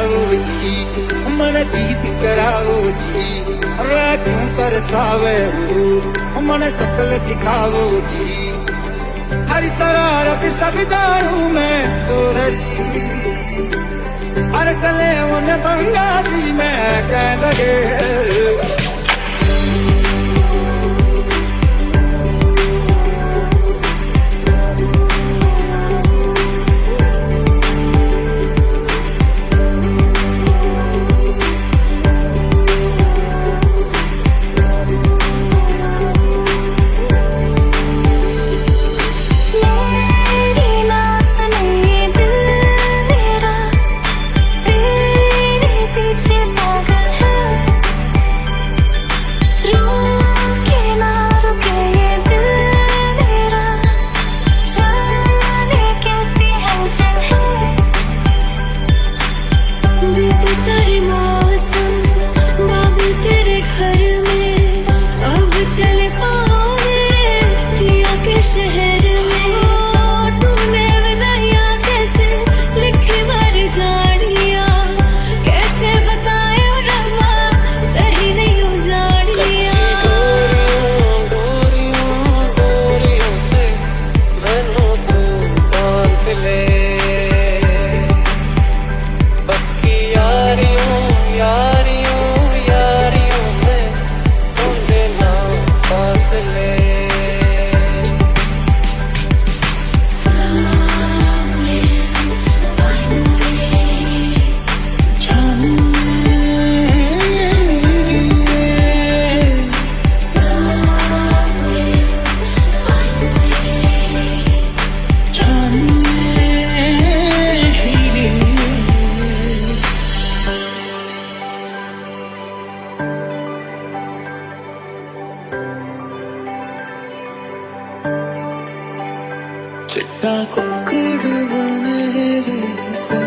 जाओ जी, मन गीत कराओ जी, राखूं तरसावे हो मन शकल दिखाओ जी। हर शरारत सब जानू मैं तोरी, हर सले उन बंगाली में कह लगे। चिट्टा कुक्कड़ बने रहते,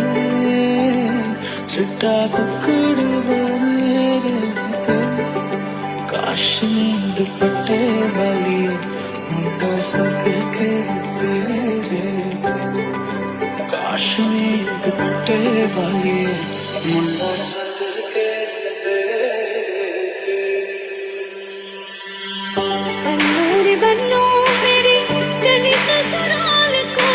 चिट्टा कुक्कड़ बने रहते, काश में दुपट्टे वाली मुंडा सद के तेरे, काश में दुपट्टे वाली मुंडा सद के तेरे। बन्नों बन्नों मेरी चली ससुराल को,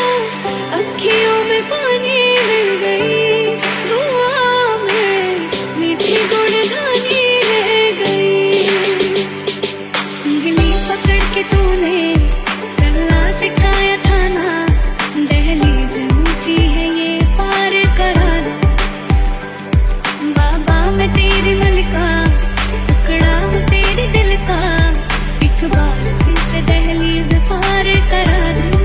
अखियों में पानी मिल गई, दुआ में मीठी गुड़धानी रह गई। उंगली पकड़ के तूने चलना सिखाया था ना, दहलीज ऊंची है ये पार करा दो। बाबा मैं तेरी मलिका, टुकड़ा हूँ तेरे दिल का, एक बार फिर से दहलीज पार करा दूं।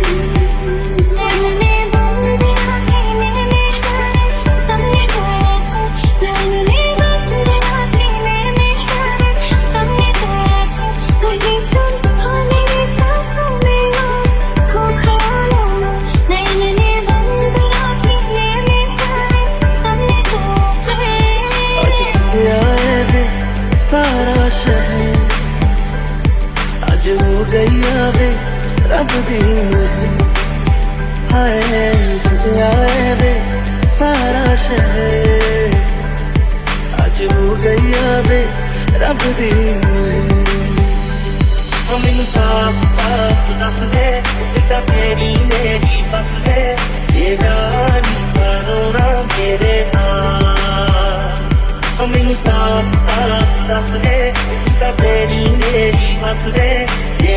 सारा शहर आज हो गया वे रब दी मेहर, हाय सज आए वे सारा शहर आज हो गया वे रब दी मेहर। मैनू साफ साफ दस दे बेटा तेरी मेरी बस दे, ये गानी करोना मेरे नाल। मैनू साफ साफ दस दे बेटा तेरी मेरी बस दे, ये